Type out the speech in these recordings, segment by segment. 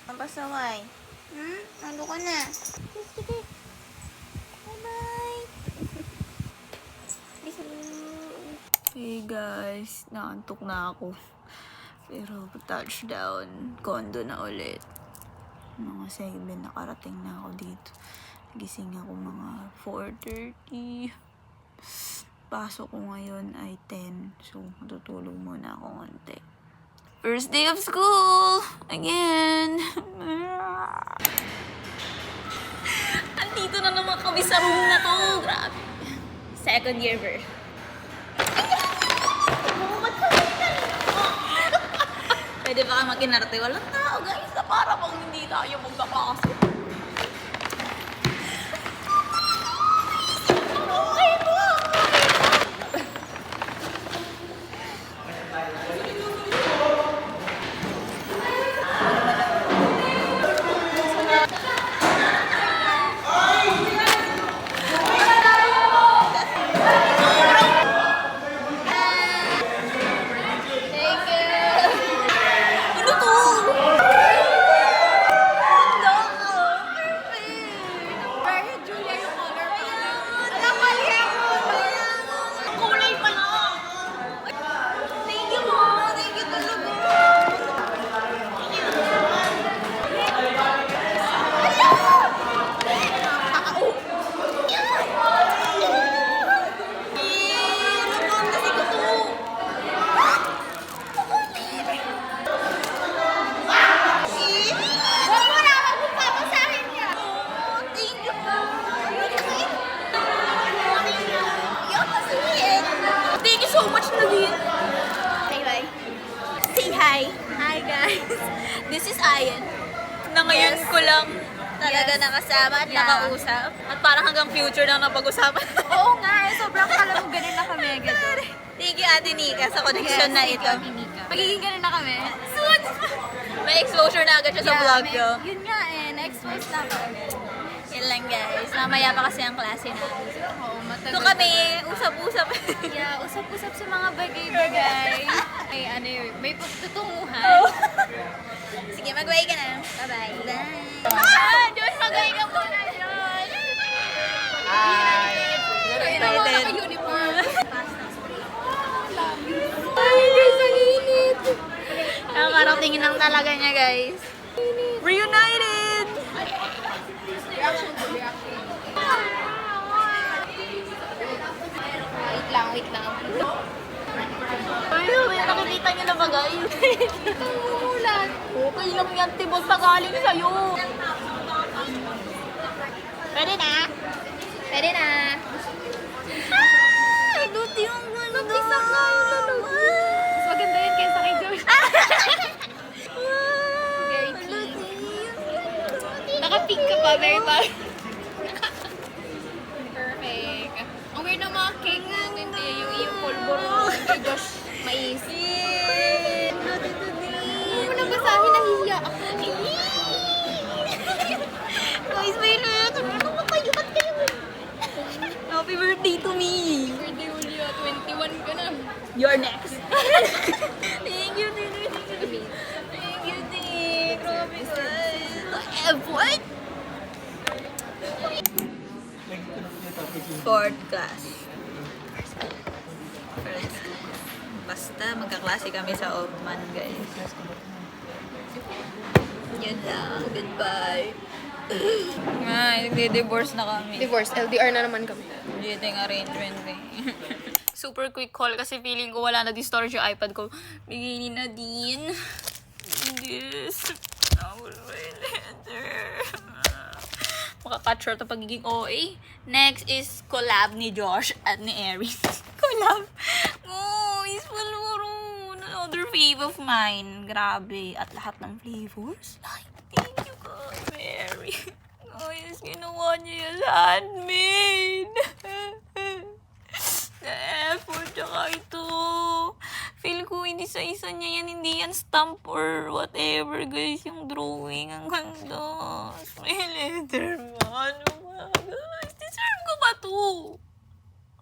Ang pasaway. Nalo ka na. Sige. Bye-bye. Hey guys, naantok na ako. Pero touchdown, condo na ulit. Mga 7 nakarating na ako dito. Gising ako mga 4:30. Pasok ko ngayon ay 10. So, matutulog muna ako konti. First day of school! Again! Andito na naman kami sa room na to. Grabe. Second year version. Pwede ba kayo makinarte? Walang tao guys. Para bang hindi tayo magkapasok. This is Ayan. Na ngayon ko lang talaga nakasama at nakausap. At parang hanggang future na napag-usapan. Oo nga, sobrang kala mo ganun na kami agad. Thank you, Ate Nika, sa connection na ito. Magiging ganun na kami. Soon! May exposure na agad siya sa vlog ko. Yun nga na-expose na ako agad. Yan lang guys. Mamaya pa kasi ang klase na. Oo, matagal. So kami, usap-usap. Yeah, usap-usap sa mga bagay-bagay. Ay, ano yun, may pagtutunguhan. Sige, mag-bye ka na. Bye-bye. Bye! Josh, mag-bye ka muna, Josh! Hi! Ay, naman naka-uniform. Ay, guys, ang init. Nakakarating lang talaga niya, guys. Reunited! Reaction to reaction. Wait lang. Ay, nakikita niyo na ba, guys? Ang mumulat. Okay lang yan, tibot pa galing sa'yo. Pwede na? Pwede na. Ay, duty yung ganda. Mag-isa ka yung dalawa. Mas maganda yun kaysa kay Josh. Very cute. Naka-pink ka pa, very bad. Perfect. Ang weird ng mga cake na hindi yung polvo kay Josh mais. Huwag mo nang basahin, nahihiya ako. Guys, may na. Matayo, ba't kayo? Happy birthday to me. Birthday Julia, 21 ka na. You're next. Thank you, Tink. Thank you, Tink. Grabe, guys. What? Fourth class. Basta magkaklase kami sa Oldman, guys. Yun lang. Goodbye. Ay, nagdi-divorce na kami. Divorce, LDR na naman kami. Dating arrangement eh. Super quick call kasi feeling ko wala na di storage yung iPad ko. Bigyan na din. This. Maka-cut short ang pagiging OA. Next is collab ni Josh at ni Erin. Collab. Oh, is paluro. Another fave of mine. Grabe. At lahat ng flavors. Ay, thank you, God. Mary. Oh, yes, ginawa niya yung handmade. The effort, tsaka ito. Feel ko hindi sa isa niya yan, hindi yan stamp or whatever, guys. Yung drawing, ang ganda. Smile letter man. Guys, deserve ko ba to?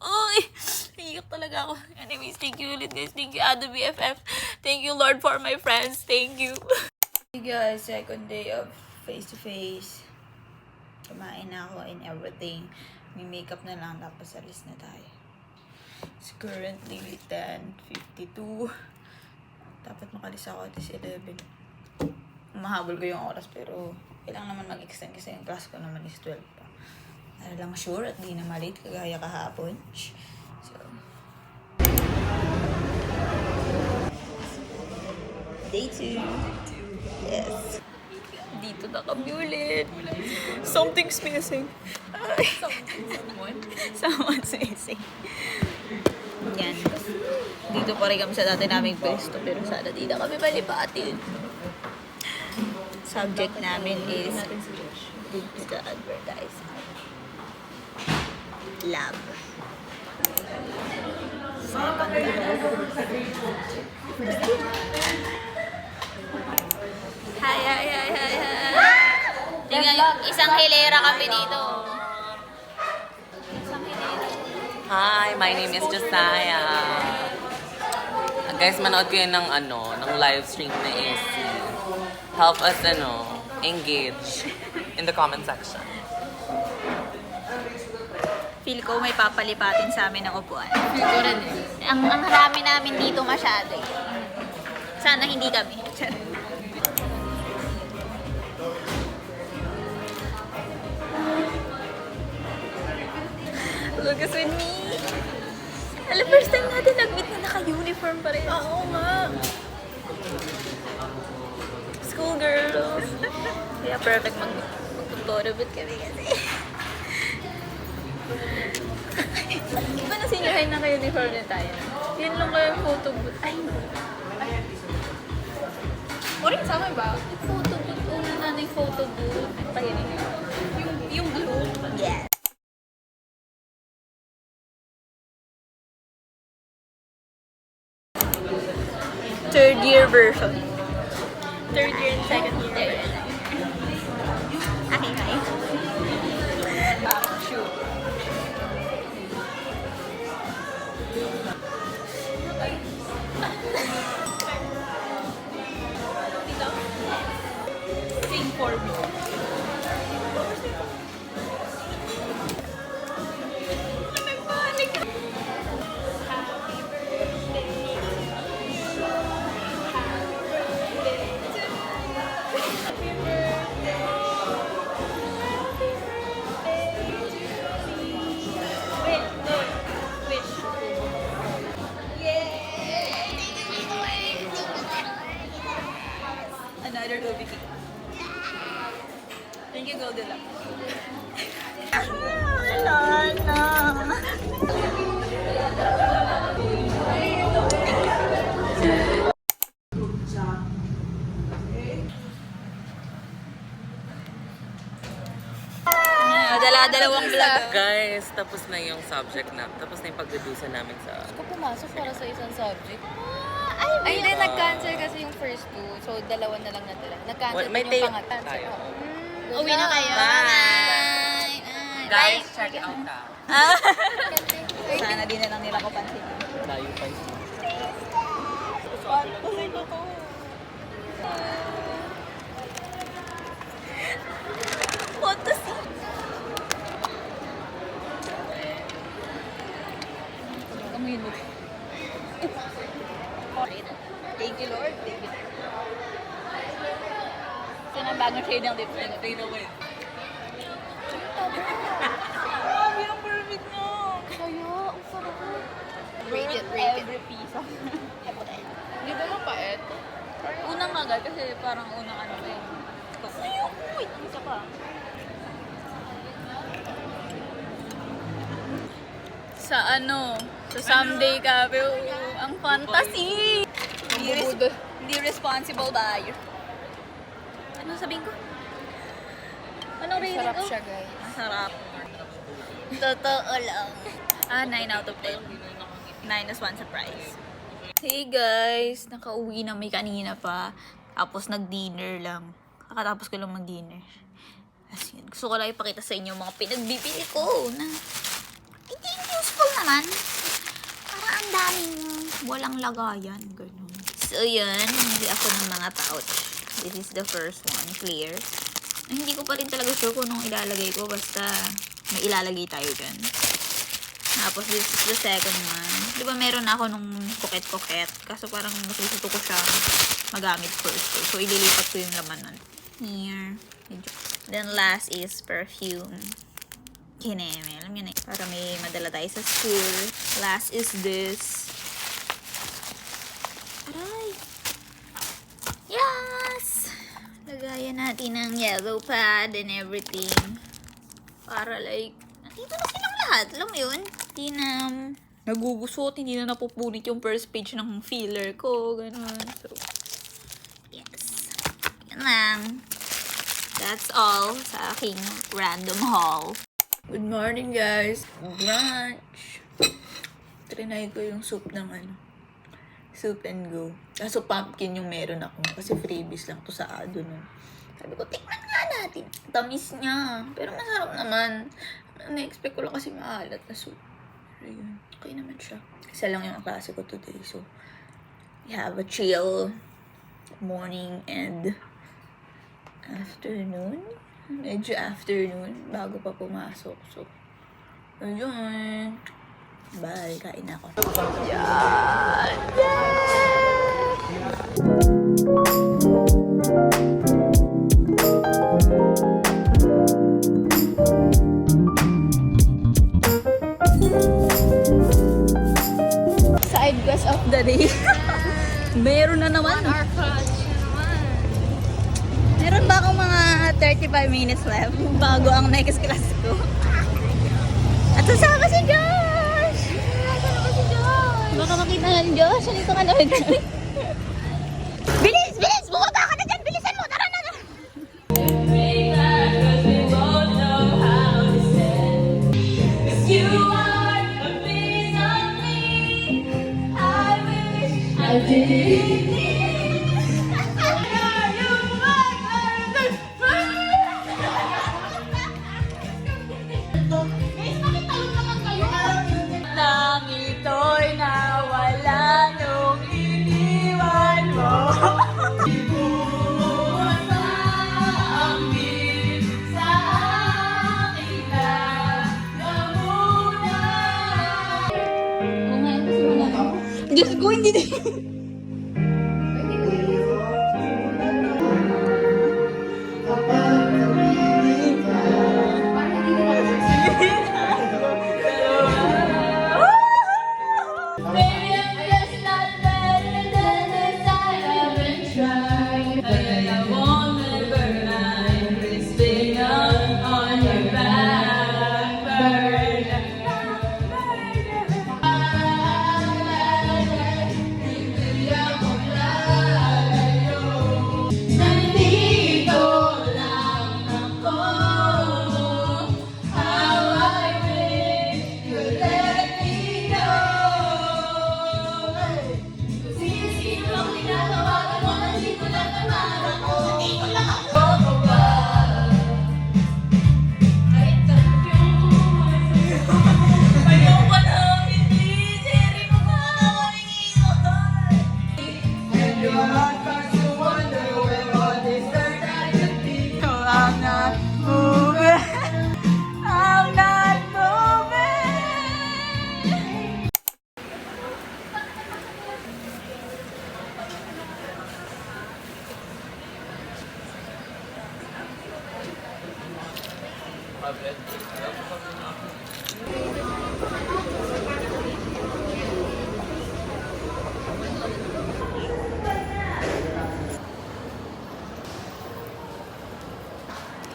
Ay, iyak talaga ako. Anyways, thank you ulit, guys. Thank you, Ada BFF. Thank you, Lord, for my friends. Thank you. Hey guys, second day of face-to-face. Kumain na ako and everything. May makeup na lang tapos alis na tayo. It's currently 10:52. Dapat makalis ako at 11. Mahabol ko yung oras pero kailangan naman mag-extend kasi yung class ko naman is 12 pa. Para lang sure at di na malate kagaya kahapon. So, Day 2. Yes. Dito na kami ulit. Something's missing. Someone's missing. Yan. Dito pa rin kami sa dati naming pwesto pero sana di na kami malipatin. Subject namin is digital advertising. Lab. Hi. Tingnan, isang hilera kami dito. Hi, my name is Josiah. Guys, manood kayo ng live stream na AC. Help us, engage in the comment section. Feel ko may papalipatin sa amin ng upuan. Feel ko rin eh. Ang rami namin dito masyado eh. Sana hindi kami. Look us with me. Alam, first time natin nag-meet na naka-uniform pa rin. Oo nga. School girls. Kaya perfect mag-photobooth kami kasi. Iba na senior high na ka-uniform din tayo. Yun lang kayo yung photobooth. Ay, O rin sama ba? photobooth. Una na yung photobooth. Pahirin yun. Yung blue. Yes. Third year version. Third year and second year. Okay, hi. Shoot. Sing for me. Another Rubik cake. Thank you, Goldilocks. Dalawang vlog. Guys, tapos na yung subject na. Tapos na yung pagdedusa namin sa... Ako pumasok para sa isang subject. Ay, Ay, hindi, nag-cancel kasi yung first two. So, dalawa na lang natira. Nag-cancel May din tayo yung pangatlo. tayo. Uwi na kayo. Bye. Guys, check it out Sana di na lang nila ko pansin. Layo pa yun. Kasi ko to. What to see? Amoy mo. Thank you, Lord. Thank you. Ito na ang bagong shade ng lips. Fade away. Grabe ang perfect nyo. Kaya, ang sarap. Rate it. Every piece of Hindi ba mapait? unang agad kasi parang unang ano ba yung... Ayoko! Wait, isa pa. Sa sa someday cafe, ang fantasy! Hindi responsible buyer. Ano sabihin ko? Anong rating Sarap ko? siya, guys. Masarap. Totoo lang. 9 out of 10. 9 as one surprise. Hey guys! Nakauwi na may kanina pa. Tapos nag-dinner lang. Kakatapos ko lang mag-dinner. As yun. Gusto ko lang ipakita sa inyo mga pinagbibili ko na hindi useful naman. Parang ang daming walang lagayan. Ganun. So yun, hindi ako ng mga pouch. This is the first one, clear. Hindi ko pa rin talaga sure kung anong ilalagay ko. Basta may ilalagay tayo dyan. Tapos this is the second one. Di ba meron na ako nung koket-koket? Kaso parang masusuto ko siya magamit first. So ililipat ko yung laman nun. Here. Then last is perfume. Kineme. Alam yun eh. Para may madala tayo sa school. Last is this. Aray! Yes! Lagayan natin ng yellow pad and everything. Para like, nandito na silang lahat. Alam mo yun? Hindi na nagugusot. Hindi na napupunit yung first page ng filler ko. Ganun. So, yes. Yan lang. That's all sa aking random haul. Good morning, guys. Brunch. Trinay ko yung soup ng Soup and Go. Kaso pumpkin yung meron ako. Kasi freebies lang to sa Ado nun. Sabi ko, tikman nga natin. Tamis niya. Pero masarap naman. Na-expect ko lang kasi maalat na soup. Ayun. Okay naman siya. Isa lang yung klase ko today. So, we have a chill morning and afternoon. Medyo afternoon. Bago pa pumasok. So, ayun. Bye. Kain ako. Yan! Side quest of the day. Meron na naman. Our clutch naman. Meron ba akong mga 35 minutes left bago ang next class ko? At sasama si Josh! Sasama si Josh! Baka makita na ni Josh. Halika ka na. Bilis! Bilis! Bumaba ka na dyan! Bilisan mo! Tara na! Nang ito'y nawala nung iniwan mo. Diyos ko, hindi din.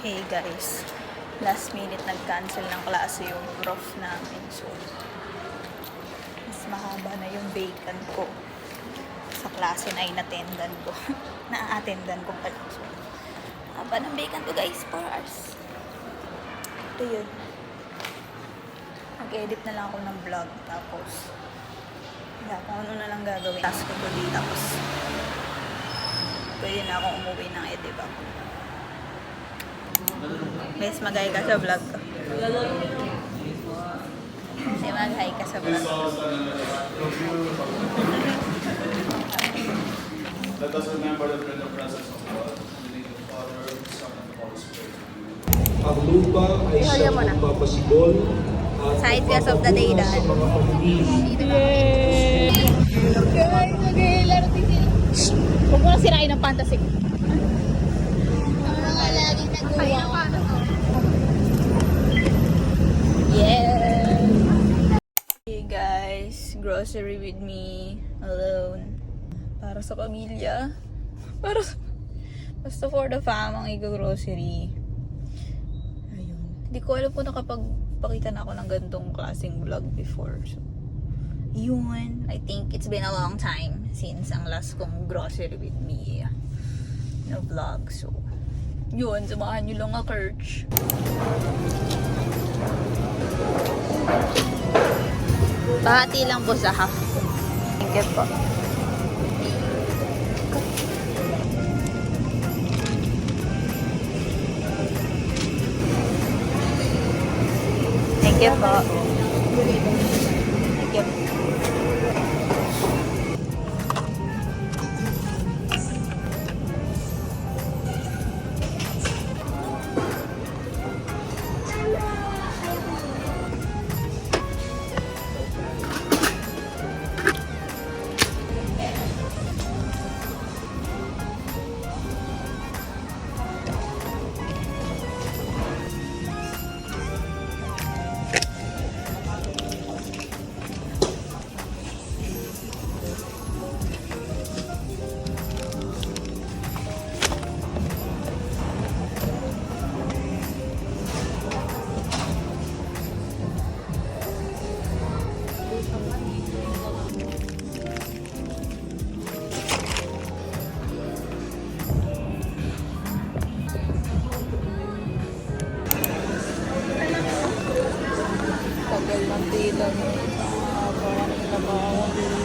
Hey guys, last minute nag-cancel ng klase yung prof namin. So, mas mahaba na yung vacant ko sa klase na inattendan ko. Na-attendan ko pala. So, haba ng vacant ko guys, 4 hours. Ito yun. Mag-edit na lang ako ng vlog. Tapos, wala kung ano na lang gagawin. Task ko today. Tapos, pwede na akong umuwi ng edit ako. Guys, mag-hi ka sa vlog ko. Kasi mag-hi ka sa vlog ko. Let us remember the presence of God. ang lupa ay siyang magpapasigol at Side quest of the day, magpapabukas Dan. sa mga pag-ibig. Guys, nag-laro din sila. Huwag mo lang sirain ng fantasy. Ang mga laging nagawa. Yeah! Hey guys, grocery with me, alone. Para sa pamilya. Basta for the fam ang grocery. Ayun. Hindi ko alam kung nakapagpakita na ako ng gantong klaseng vlog before. So, yun. I think it's been a long time since ang last kong grocery with me na vlog. So, yun. Samahan nyo lang ako, Kirch. Bahati lang po sa half. Thank you po. Thank you po. Thank you. Tagal ng tila mo. Parang trabaho.